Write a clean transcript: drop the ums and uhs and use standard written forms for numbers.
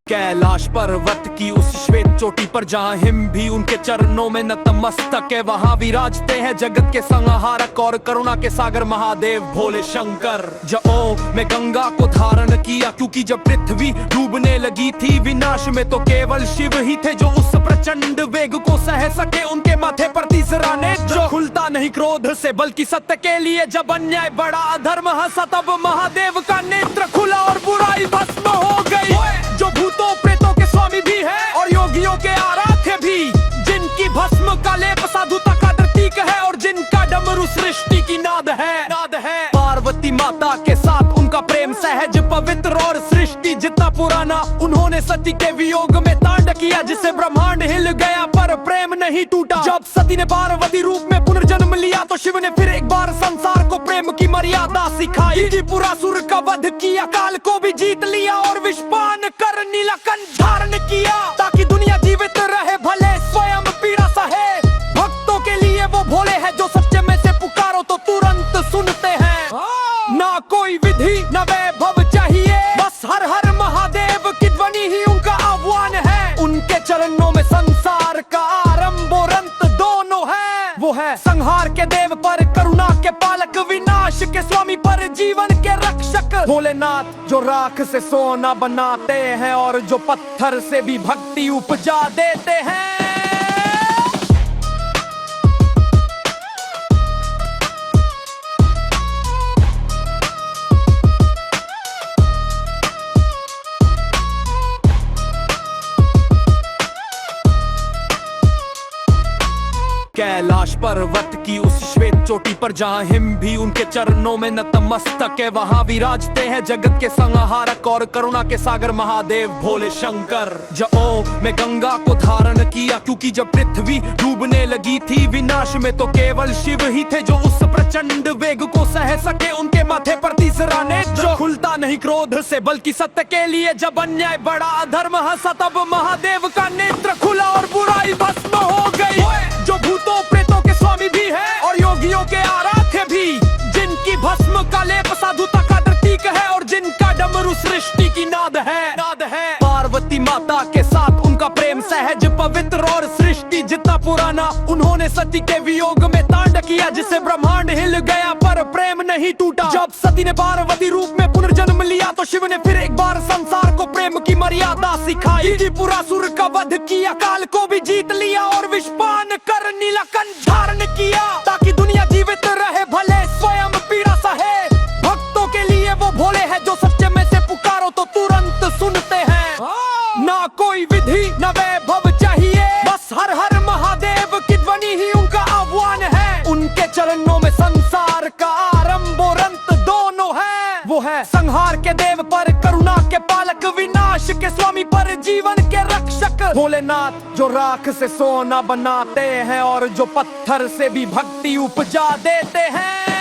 कैलाश पर्वत की उस श्वेत चोटी पर जहाँ हिम भी उनके चरणों में नतमस्तक है, वहाँ विराजते हैं जगत के संहारक और करुणा के सागर महादेव भोले शंकर। जब में गंगा को धारण किया, क्योंकि जब पृथ्वी डूबने लगी थी विनाश में, तो केवल शिव ही थे जो उस प्रचंड वेग को सह सके। उनके माथे पर तीसरा नेत्र जो खुलता नहीं क्रोध से बल्कि सत्य के लिए। जब अन्याय बड़ा अधर्म हंसा तब महादेव का नेत्र खुला और बुराई भस्म हो गई। जो भूतों प्रेतों के स्वामी भी है और योगियों के आराध्य भी, जिनकी भस्म का लेप साधुता का प्रतीक है और जिनका डमरू सृष्टि की नाद है। पार्वती माता के साथ उनका प्रेम सहज पवित्र और सृष्टि जितना पुराना। उन्होंने सती के वियोग में तांड किया जिससे ब्रह्मांड हिल गया पर प्रेम नहीं टूटा। जब सती ने पार्वती रूप में पुनर्जन्म लिया तो शिव ने फिर एक बार संसार को प्रेम की मर्यादा सिखाई। त्रिपुरासुर का वध किया, काल को भी जीत लिया और विषपान कर नीलकंठ धारण किया, ताकि दुनिया जीवित रहे भले स्वयं पीड़ा सहे। भक्तों के लिए वो भोले हैं जो सच्चे में से पुकारो तो तुरंत सुनते हैं। ना कोई विधि न वैभव चाहिए, बस हर हर महादेव की ध्वनि ही उनका आह्वान है। उनके चरणों में संसार का आरंभ और अंत दोनों है। वो है संहार के देव पर करुणा के पालक, विनाश के स्वामी पर जीवन के रक्षक। भोलेनाथ जो राख से सोना बनाते हैं और जो पत्थर से भी भक्ति उपजा देते हैं। कैलाश पर्वत की उस श्वेत चोटी पर जहाँ हिम भी उनके चरणों में नतमस्तक है, वहाँ विराजते हैं जगत के संहारक और करुणा के सागर महादेव भोले शंकर। जब में गंगा को धारण किया, क्योंकि जब पृथ्वी डूबने लगी थी विनाश में, तो केवल शिव ही थे जो उस प्रचंड वेग को सह सके। उनके माथे पर तीसरा नेत्र जो खुलता नहीं क्रोध से बल्कि सत्य के लिए। जब अन्याय बड़ा अधर्म हंसा तब महादेव का नेत्र खुला और बुराई भस्म हो गई। जो भूतों प्रेतों के स्वामी भी है और योगियों के आराध्य भी, जिनकी भस्म का लेप साधुता का प्रतीक है और जिनका डमरू सृष्टि की नाद है। पार्वती माता के साथ उनका प्रेम सहज पवित्र और सृष्टि जितना पुराना। उन्होंने सती के वियोग में तांड किया जिससे ब्रह्मांड हिल गया पर प्रेम नहीं टूटा। जब सती ने पार्वती रूप में पुनर्जन्म लिया तो शिव ने फिर एक बार संसार को प्रेम की मर्यादा सिखाई। त्रिपुरासुर का वध किया, काल को भी जीत लिया और विषपान कर नीलकंठ धारण किया, ताकि दुनिया जीवित रहे भले स्वयं पीड़ा सहे। भक्तों के लिए वो भोले हैं जो सच्चे में से पुकारो तो तुरंत सुनते हैं। ना कोई विधि न वैभव चाहिए, बस हर हर महादेव की ध्वनि ही उनका आह्वान है। उनके चरणों में संसार का आरंभ और अंत दोनों है। वो है संहार के देव पर करुणा के पालक, विनाश के स्वामी पर जीवन के रक्षक। भोलेनाथ जो राख से सोना बनाते हैं और जो पत्थर से भी भक्ति उपजा देते हैं।